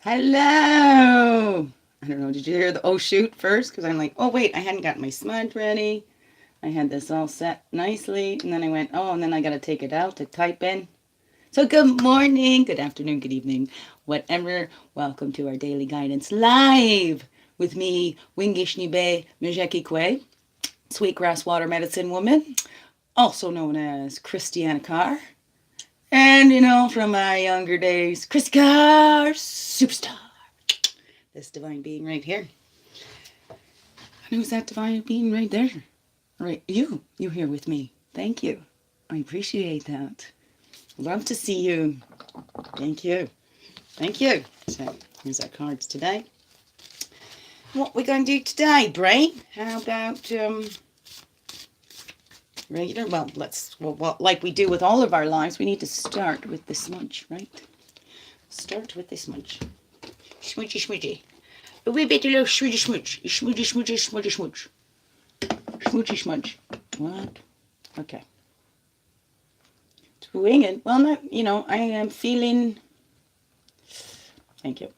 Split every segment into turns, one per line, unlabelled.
Hello! I don't know, did you hear the oh shoot first? Because I'm like, oh wait, I hadn't got my smudge ready. I had this all set nicely, and then I went, oh, and then I got to take it out to type in. So good morning, good afternoon, good evening, whatever. Welcome to our daily guidance live with me, Wingishnibe Mijeki Kwe, sweetgrass water medicine woman, also known as Christiana Carr. And from my younger days, Chris Carr, superstar. This divine being right here. And who's that divine being right there? Right, you here with me. Thank you. I appreciate that. Love to see you. Thank you. Thank you. So here's our cards today. What we're going to do today, Brain? How about regular? Well, like we do with all of our lives, we need to start with the smudge, right? Start with the smudge. Smudgy, smudgy. A wee bit of little smudgy, smudge. Smudgy, smudgy, smudgy, smudge. Smudgy, smudge. What? Okay. Winging. Well, not, I am feeling, thank you,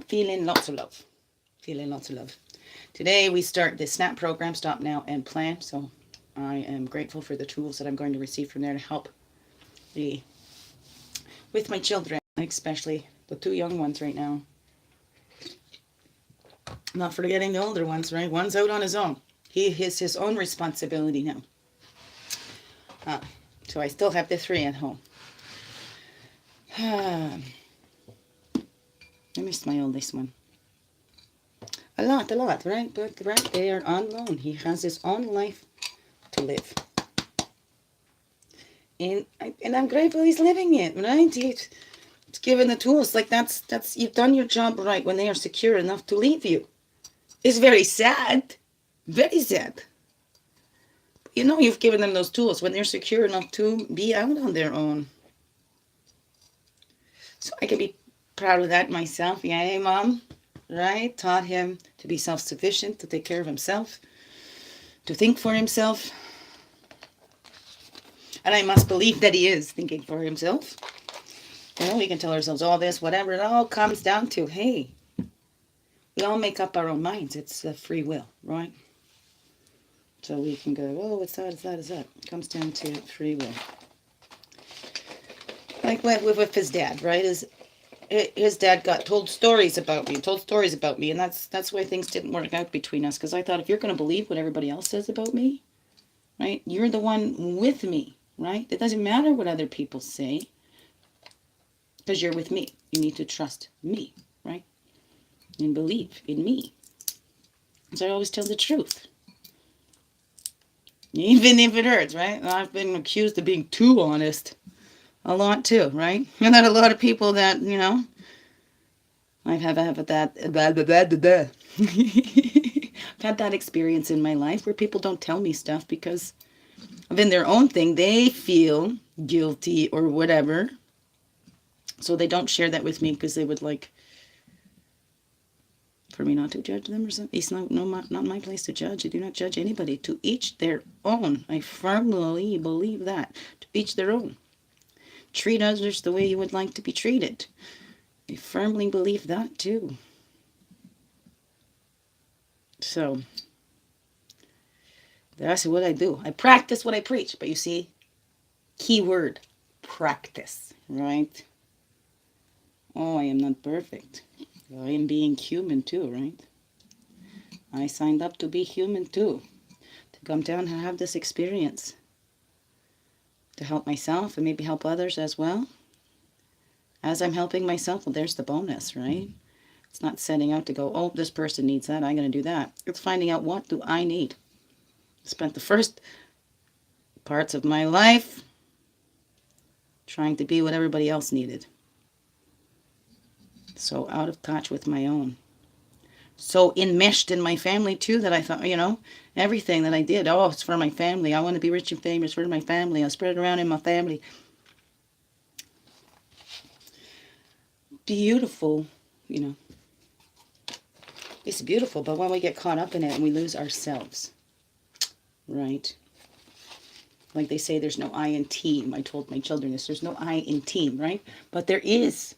feeling lots of love. Feeling lots of love. Today we start the SNAP program, Stop Now and Plan. So I am grateful for the tools that I'm going to receive from there to help with my children, especially the two young ones right now. Not forgetting the older ones, right? One's out on his own. He has his own responsibility now. So I still have the three at home. Let me smile this one. A lot, right? But right, they are on loan. He has his own life to live. And I'm grateful he's living it, right? He's given the tools. Like that's you've done your job right when they are secure enough to leave you. It's very sad. Very sad. You've given them those tools when they're secure enough to be out on their own. So I can be proud of that myself. Yay, Mom. Right? Taught him to be self-sufficient, to take care of himself, to think for himself. And I must believe that he is thinking for himself. We can tell ourselves all this, whatever. It all comes down to, hey, we all make up our own minds. It's a free will, right? So we can go, oh, it's that. It comes down to free will. Like with his dad, right? His dad got told stories about me, and that's why things didn't work out between us. Because I thought, if you're going to believe what everybody else says about me, right? You're the one with me, right? It doesn't matter what other people say, because you're with me. You need to trust me, right? And believe in me. So I always tell the truth. Even if it hurts, right? I've been accused of being too honest a lot too, right? And that a lot of people that, I've had that I've had that experience in my life where people don't tell me stuff because of in their own thing, they feel guilty or whatever. So they don't share that with me because they would like for me not to judge them or something. It's not my place to judge. I do not judge anybody. To each their own. I firmly believe that. To each their own. Treat others the way you would like to be treated. I firmly believe that too. So that's what I do. I practice what I preach. But you see, key word, practice, right? Oh, I am not perfect. I am being human too, right? I signed up to be human too. To come down and have this experience. To help myself and maybe help others as well. As I'm helping myself, well, there's the bonus, right? It's not setting out to go, oh, this person needs that, I'm going to do that. It's finding out, what do I need? Spent the first parts of my life trying to be what everybody else needed. So out of touch with my own. So enmeshed in my family too that I thought, everything that I did, oh, it's for my family. I want to be rich and famous for my family. I'll spread it around in my family. Beautiful, It's beautiful, but when we get caught up in it and we lose ourselves, right? Like they say, there's no I in team. I told my children this. There's no I in team, right? But there is.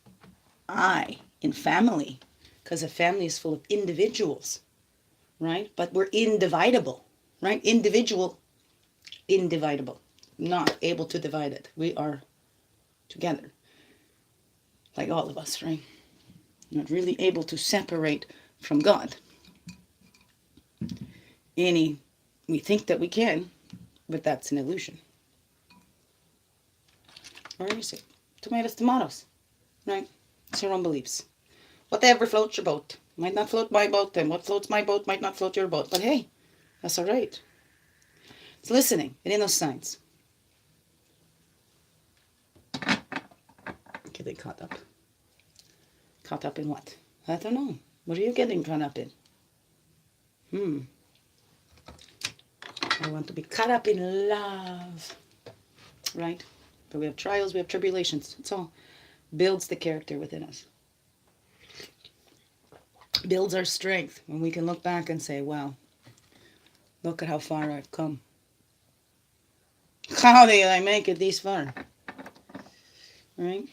I in family, because a family is full of individuals, right? But we're indivisible, right? Individual, indivisible, not able to divide it. We are together, like all of us, right? Not really able to separate from God. We think that we can, but that's an illusion. Or is it? Tomatoes, right? It's your own beliefs. Whatever floats your boat. Might not float my boat, and what floats my boat might not float your boat. But hey, that's all right. It's listening and in those signs. Getting caught up. Caught up in what? I don't know. What are you getting caught up in? I want to be caught up in love. Right? But we have trials, we have tribulations. It's all builds the character within us. Builds our strength when we can look back and say, wow, look at how far I've come. How did I make it this far? Right?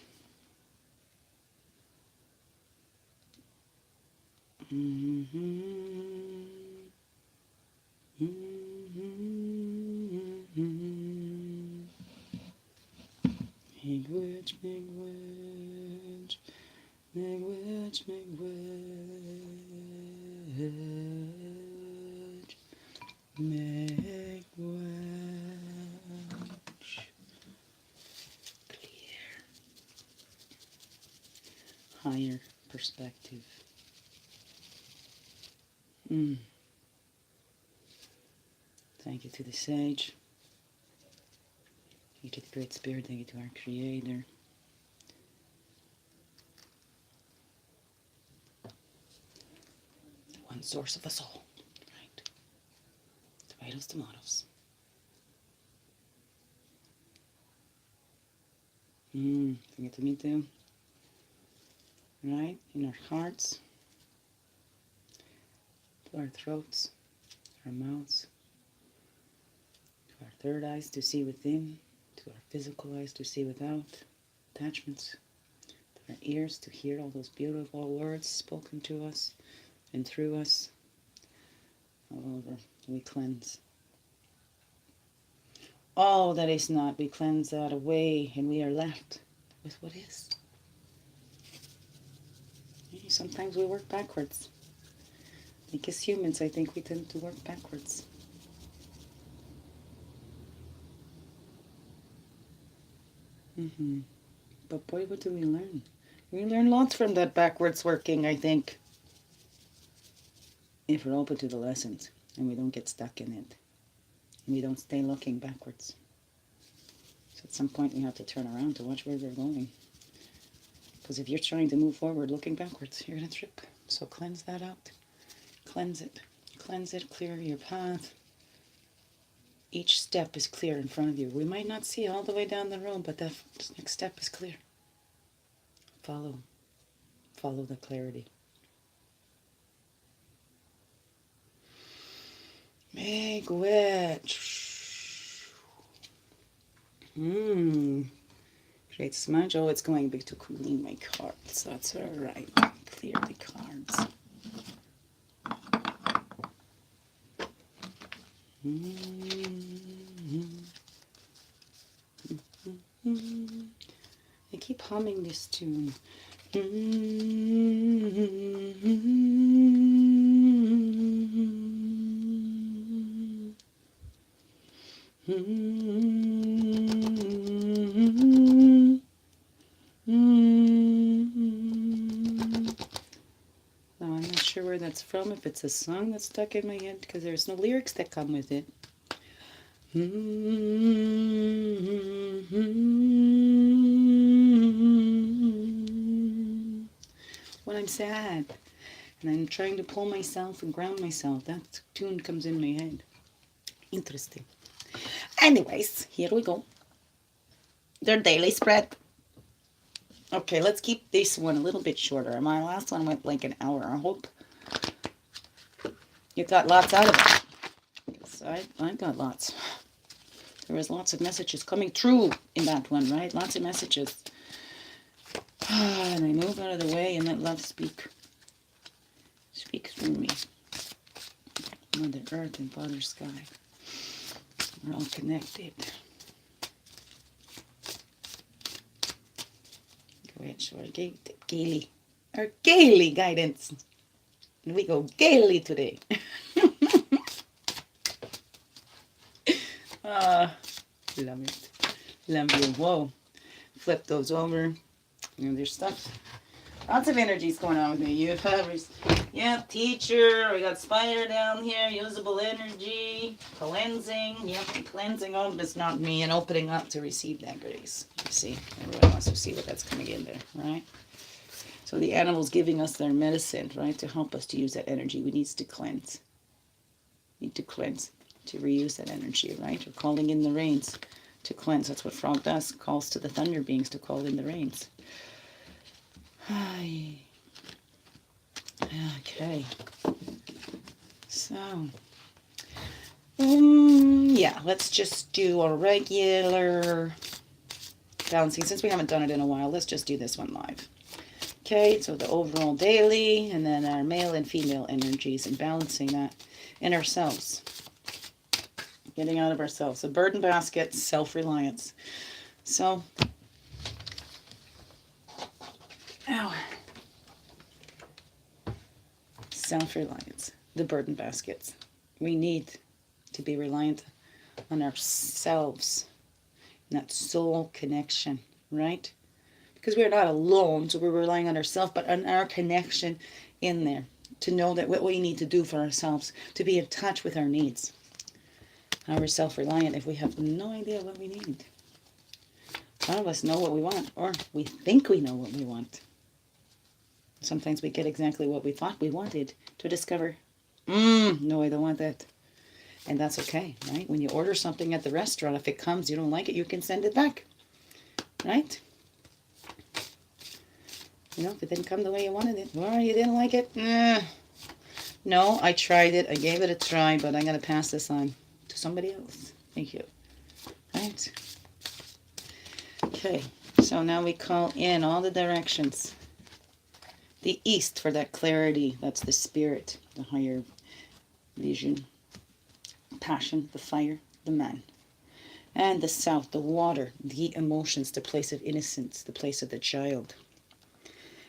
Big witch, big witch, big witch, big witch, big witch. Clear. Higher perspective. Thank you to the sage. Thank you to the Great Spirit. Thank you to our Creator. The one source of us all. Right? Tomatoes. Thank you to me too. Right? In our hearts. To our throats. Our mouths. To our third eyes to see within. To our physical eyes to see without attachments, to our ears to hear all those beautiful words spoken to us and through us. All over, we cleanse. All that is not, we cleanse that away, and we are left with what is. Sometimes we work backwards. Like as humans, I think we tend to work backwards. But boy, what do we learn? We learn lots from that backwards working, I think. If we're open to the lessons and we don't get stuck in it. And we don't stay looking backwards. So at some point we have to turn around to watch where we're going. Because if you're trying to move forward looking backwards, you're going to trip. So cleanse that out. Cleanse it. Cleanse it. Clear your path. Each step is clear in front of you. We might not see all the way down the road, but the next step is clear. Follow the clarity. Big witch. Great smudge. Oh, it's going big to clean my cards. That's all right. Clear the cards. I keep humming this tune. Now I'm not sure where that's from, if it's a song that's stuck in my head, because there's no lyrics that come with it. When I'm sad and I'm trying to pull myself and ground myself, that tune comes in my head. Interesting. Anyways, here we go. Their daily spread. Okay, let's keep this one a little bit shorter. My last one went like an hour. I hope you got lots out of it. Because I got lots. There was lots of messages coming through in that one, right? Lots of messages. And I move out of the way and let love speak. Speak through me. Mother Earth and Father Sky. We're all connected. Go ahead, show our gaily guidance. And we go gaily today. Love it. Love you. Whoa. Flip those over. There's stuff. Lots of energies going on with me. You have teacher. We got spider down here. Usable energy. Cleansing. Yep, cleansing. Oh, but it's not me. And opening up to receive that grace. You see, everyone wants to see what that's coming in there, right? So the animal's giving us their medicine, right, to help us to use that energy. We need to cleanse. Need to cleanse, to reuse that energy, right? We're calling in the rains to cleanse. That's what Frog does. Calls to the thunder beings to call in the rains. Hi. Okay. So, yeah, let's just do a regular balancing. Since we haven't done it in a while, let's just do this one live. Okay, so the overall daily, and then our male and female energies, and balancing that in ourselves. Getting out of ourselves. A burden basket, self-reliance. So, self-reliance. The burden baskets. We need to be reliant on ourselves. And that soul connection, right? Because we're not alone, so we're relying on ourselves, but on our connection in there. To know that what we need to do for ourselves, to be in touch with our needs. How we're self-reliant if we have no idea what we need. None of us know what we want, or we think we know what we want. Sometimes we get exactly what we thought we wanted to discover, no, I don't want that. And that's okay, right? When you order something at the restaurant, if it comes, you don't like it, you can send it back, right? You know, if it didn't come the way you wanted it, or you didn't like it, no, I tried it, I gave it a try, but I'm going to pass this on to somebody else. Thank you. Right? Okay, so now we call in all the directions. The east for that clarity, that's the spirit, the higher vision, passion, the fire, the man. And the south, the water, the emotions, the place of innocence, the place of the child.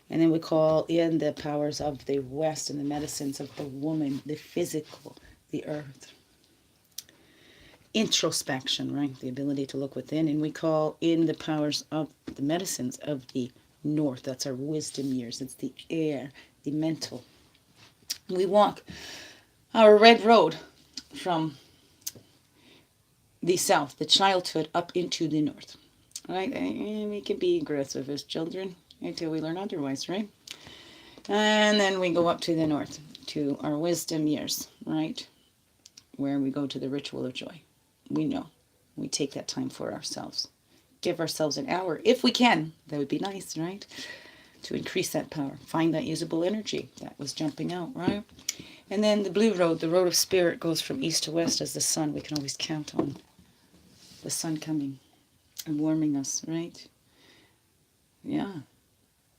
And then we call in the powers of the west and the medicines of the woman, the physical, the earth. Introspection, right? The ability to look within. And we call in the powers of the medicines of the north. That's our wisdom years. It's the air, the mental. We walk our red road from the south, the childhood, up into the north. Right? And we can be aggressive as children until we learn otherwise, right? And then we go up to the north, to our wisdom years, right? Where we go to the ritual of joy. We know. We take that time for ourselves. Give ourselves an hour, if we can. That would be nice, right? To increase that power. Find that usable energy that was jumping out, right? And then the blue road, the road of spirit, goes from east to west as the sun. We can always count on the sun coming and warming us, right? Yeah.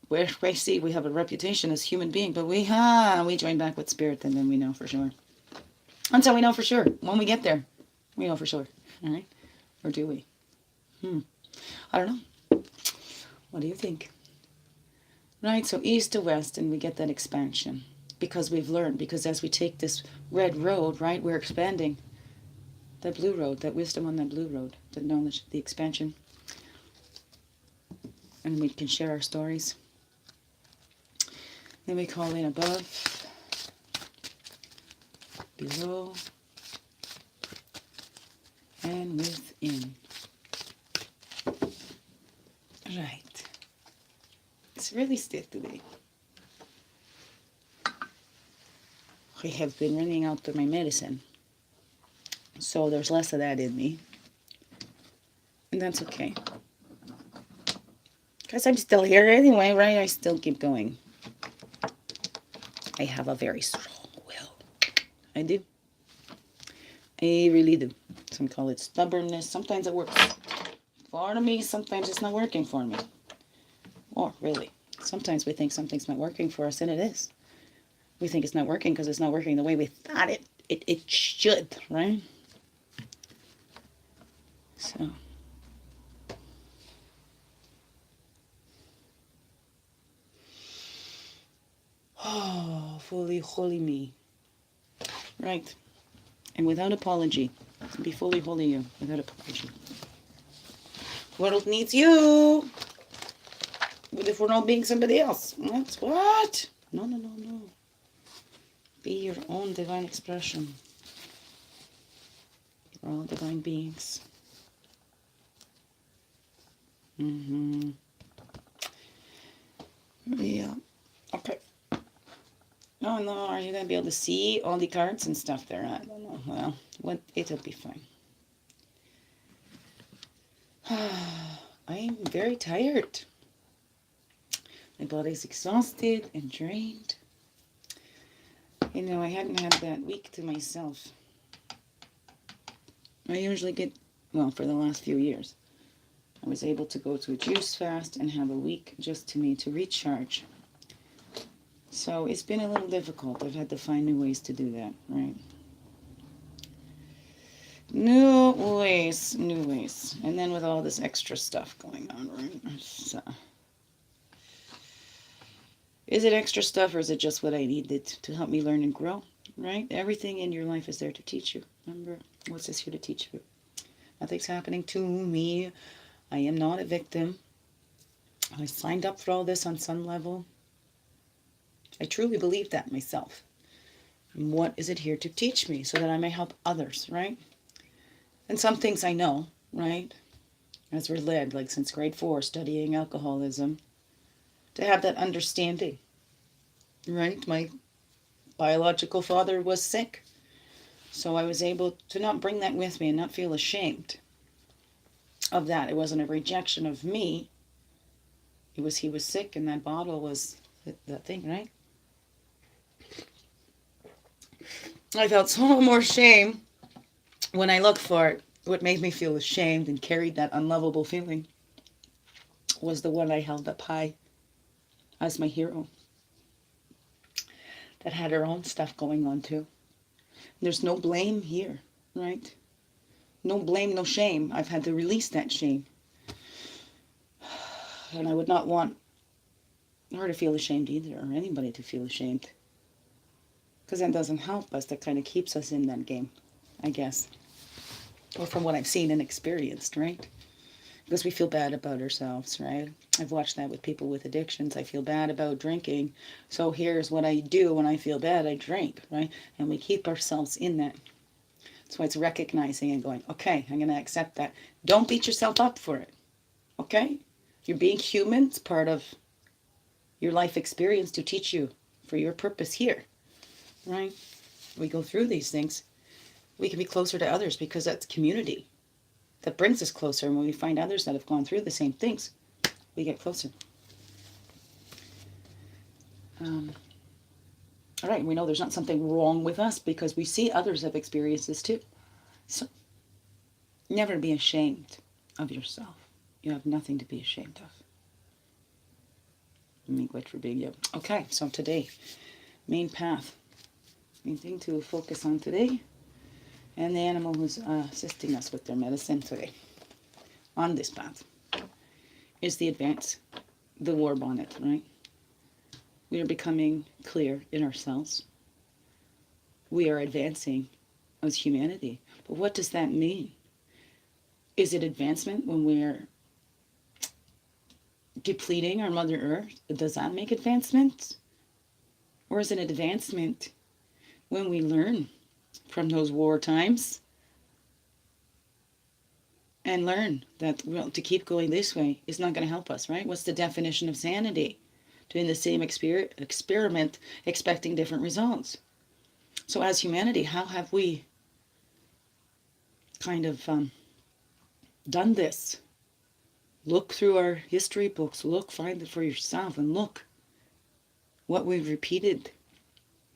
Where we see we have a reputation as human being, but we join back with spirit, and then we know for sure. Until we know for sure. When we get there, we know for sure. All right? Or do we? I don't know. What do you think? Right, so east to west, and we get that expansion. Because we've learned, because as we take this red road, right, we're expanding. That blue road, that wisdom on that blue road, the knowledge, the expansion. And we can share our stories. Then we call in above, below, and within. Right. It's really stiff today. I have been running out of my medicine. So there's less of that in me. And that's okay. Because I'm still here anyway, right? I still keep going. I have a very strong will. I do. I really do. Some call it stubbornness. Sometimes it works for me. Sometimes it's not working for me. Or really, sometimes we think something's not working for us, and it is. We think it's not working because it's not working the way we thought it should, right? So, oh, fully holy me. Right. And without apology. Be fully holy you, without apology. World needs you. But if we're not being somebody else, that's what? No, no, no, no. Be your own divine expression. We're all divine beings. Mm-hmm. Yeah. Okay. Oh no, are you gonna be able to see all the cards and stuff there? I don't know. Well, it'll be fine. I'm very tired. My body's exhausted and drained. You know, I hadn't had that week to myself. I usually get, well, for the last few years, I was able to go to a juice fast and have a week just to me to recharge. So it's been a little difficult. I've had to find new ways to do that, right? New ways. And then with all this extra stuff going on, right? So, is it extra stuff or is it just what I needed to help me learn and grow, right? Everything in your life is there to teach you. Remember, what's this here to teach you? Nothing's happening to me. I am not a victim. I signed up for all this on some level. I truly believe that myself. And what is it here to teach me so that I may help others, right? And some things I know, right? As we're led, like since grade 4, studying alcoholism, to have that understanding, right? My biological father was sick. So I was able to not bring that with me and not feel ashamed of that. It wasn't a rejection of me. It was he was sick and that bottle was that thing, right? I felt so more shame when I looked for it. What made me feel ashamed and carried that unlovable feeling was the one I held up high as my hero that had her own stuff going on too. There's no blame here, right? No blame, no shame. I've had to release that shame. And I would not want her to feel ashamed either, or anybody to feel ashamed. Because that doesn't help us. That kind of keeps us in that game, I guess. Or from what I've seen and experienced, right? Because we feel bad about ourselves, right? I've watched that with people with addictions. I feel bad about drinking. So here's what I do when I feel bad. I drink, right? And we keep ourselves in that. That's why it's recognizing and going, okay, I'm going to accept that. Don't beat yourself up for it, okay? You're being human. It's part of your life experience to teach you for your purpose here, right? We go through these things. We can be closer to others because that's community that brings us closer. And when we find others that have gone through the same things, we get closer. All right, we know there's not something wrong with us because we see others have experienced this too. So never be ashamed of yourself. You have nothing to be ashamed of. Make way for being you. Okay, so today, main path. Main thing to focus on today. And the animal who's assisting us with their medicine today on this path is the advance, the war bonnet, right? We are becoming clear in ourselves. We are advancing as humanity. But what does that mean? Is it advancement when we're depleting our Mother Earth? Does that make advancement? Or is it advancement when we learn from those war times and learn that, well, to keep going this way is not going to help us, right? What's the definition of sanity? Doing the same experiment, expecting different results. So as humanity, how have we kind of done this? Look through our history books, find it for yourself, and look what we've repeated.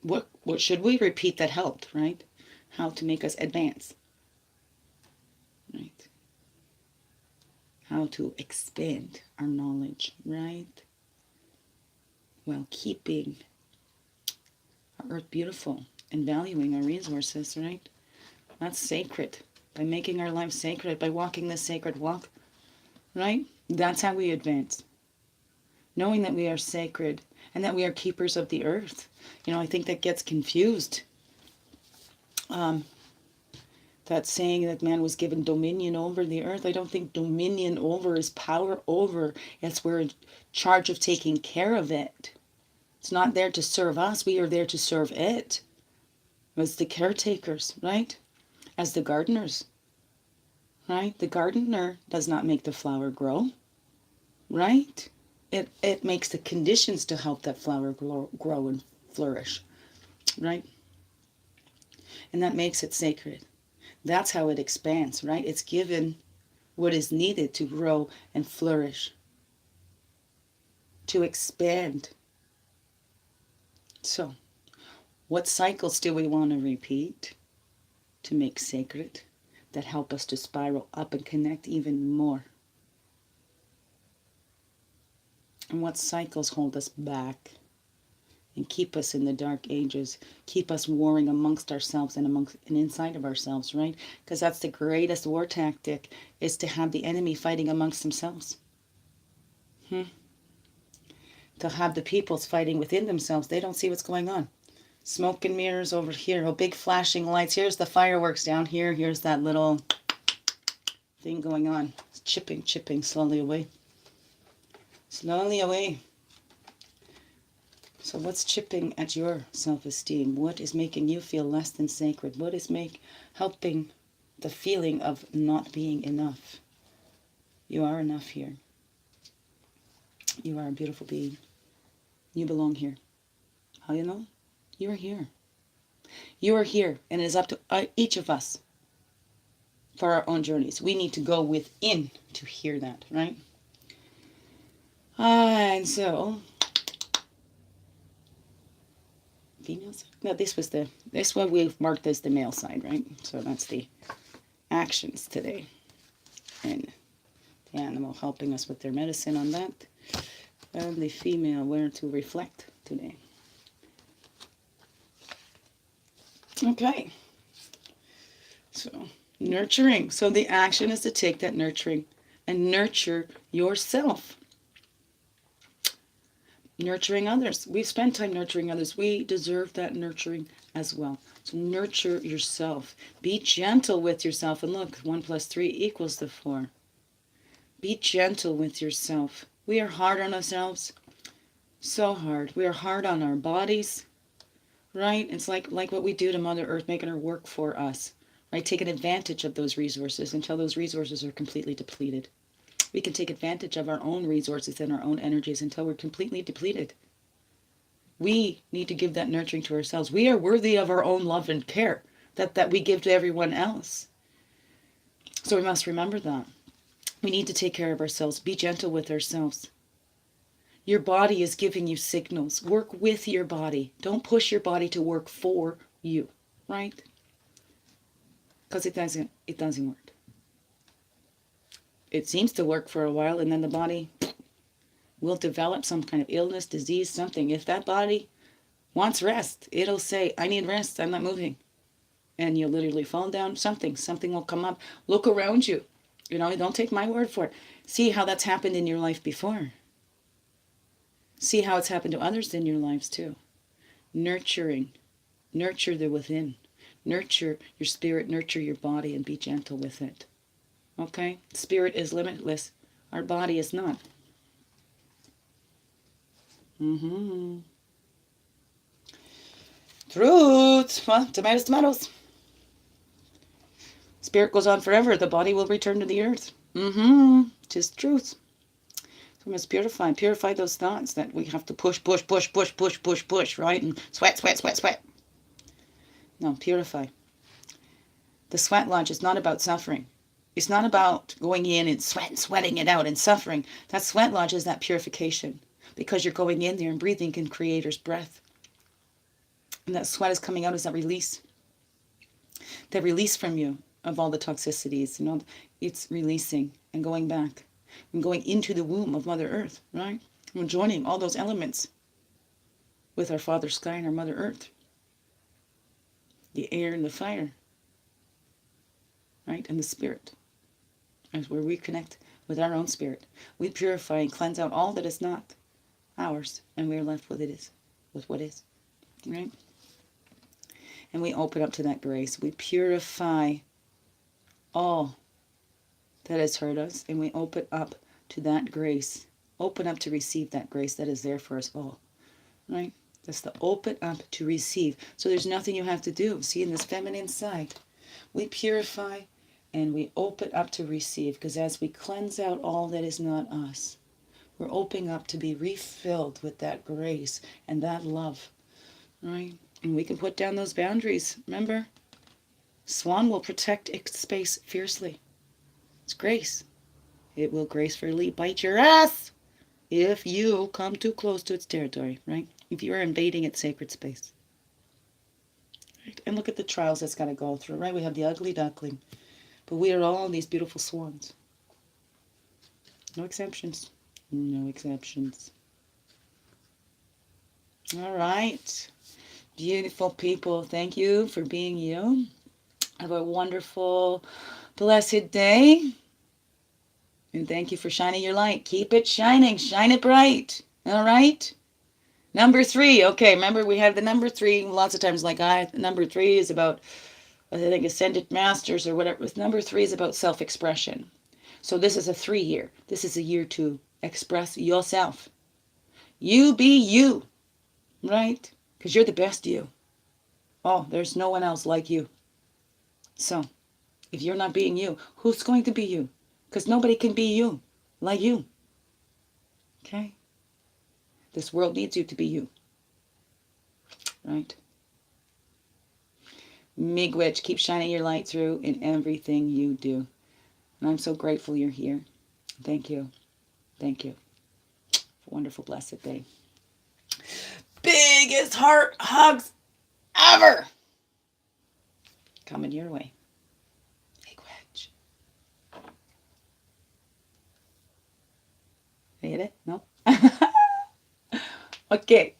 What should we repeat that helped, right? How to make us advance, right? How to expand our knowledge, right? while keeping our earth beautiful and valuing our resources, right? That's sacred. By making our lives sacred, by walking this sacred walk, right? That's how we advance. Knowing that we are sacred and that we are keepers of the earth. You know, I think that gets confused. That saying that man was given dominion over the earth. I don't think dominion over is power over. It's we're in charge of taking care of it. It's not there to serve us. We are there to serve it. As the caretakers, right? As the gardeners, right? The gardener does not make the flower grow, right? It makes the conditions to help that flower grow and flourish, right? And that makes it sacred. That's how it expands, right? It's given what is needed to grow and flourish, to expand. So, what cycles do we want to repeat to make sacred that help us to spiral up and connect even more? And what cycles hold us back and keep us in the dark ages, keep us warring amongst ourselves and inside of ourselves, right? Because that's the greatest war tactic, is to have the enemy fighting amongst themselves. To have the peoples fighting within themselves. They don't see what's going on. Smoke and mirrors over here. Oh, big flashing lights. Here's the fireworks down here. Here's that little thing going on. It's chipping slowly away. Slowly away. So what's chipping at your self-esteem? What is making you feel less than sacred? What is helping the feeling of not being enough? You are enough here. You are a beautiful being. You belong here. How you know? You are here. You are here, and it is up to each of us for our own journeys. We need to go within to hear that, right? And so, female side? No, this one we've marked as the male side, right? So that's the actions today. And the animal helping us with their medicine on that. And the female, where to reflect today. Okay. So, nurturing. So the action is to take that nurturing and nurture yourself. Nurturing others. We've spent time nurturing others. We deserve that nurturing as well. So nurture yourself. Be gentle with yourself. And look, 1 + 3 equals 4. Be gentle with yourself. We are hard on ourselves. So hard. We are hard on our bodies. Right? It's like what we do to Mother Earth, making her work for us. Right? Taking advantage of those resources until those resources are completely depleted. We can take advantage of our own resources and our own energies until we're completely depleted. We need to give that nurturing to ourselves. We are worthy of our own love and care that we give to everyone else. So we must remember that. We need to take care of ourselves. Be gentle with ourselves. Your body is giving you signals. Work with your body. Don't push your body to work for you, right? Because it doesn't work. It seems to work for a while, and then the body will develop some kind of illness, disease, something. If that body wants rest, it'll say, I need rest, I'm not moving. And you'll literally fall down, something will come up. Look around you. You know, don't take my word for it. See how that's happened in your life before. See how it's happened to others in your lives too. Nurturing. Nurture the within. Nurture your spirit, nurture your body, and be gentle with it. Okay? Spirit is limitless. Our body is not. Truth. Well, tomatoes. Spirit goes on forever. The body will return to the earth. Tis truth. So we must purify those thoughts that we have to push, right? And sweat. No, purify. The sweat lodge is not about suffering. It's not about going in and sweating it out and suffering. That sweat lodge is that purification, because you're going in there and breathing in Creator's breath. And that sweat is coming out as that release. That release from you of all the toxicities. You know, it's releasing and going back and going into the womb of Mother Earth, right? And joining all those elements. with our Father Sky and our Mother Earth, the air and the fire, right? And the spirit. As we reconnect with our own spirit, we purify and cleanse out all that is not ours, and we are left with what is, right? And we open up to that grace. We purify all that has hurt us, and we open up to that grace. Open up to receive that grace that is there for us all, right? That's the open up to receive. So there's nothing you have to do. See, in this feminine side, we purify and we open up to receive, because as we cleanse out all that is not us, we're opening up to be refilled with that grace and that love, right? And we can put down those boundaries. Remember, Swan will protect its space fiercely. It's grace. It will gracefully bite your ass if you come too close to its territory, right? If you are invading its sacred space. Right? And look at the trials that's got to go through, right? We have the ugly duckling, but we are all these beautiful swans. No exceptions. No exceptions. All right. Beautiful people, thank you for being you. Have a wonderful, blessed day. And thank you for shining your light. Keep it shining. Shine it bright. All right? Number 3. Okay, remember we have the number 3. Lots of times, like number 3 is about, I think, ascended masters or whatever. Number 3 is about self-expression. So this is a 3 year. This is a year to express yourself. You be you. Right? Because you're the best you. Oh, there's no one else like you. So, if you're not being you, who's going to be you? Because nobody can be you like you. Okay? This world needs you to be you. Right? Miigwech, keep shining your light through in everything you do. And I'm so grateful you're here. Thank you. Thank you. Wonderful, blessed day. Biggest heart hugs ever coming your way. Miigwech. Did I hit it? No? Okay.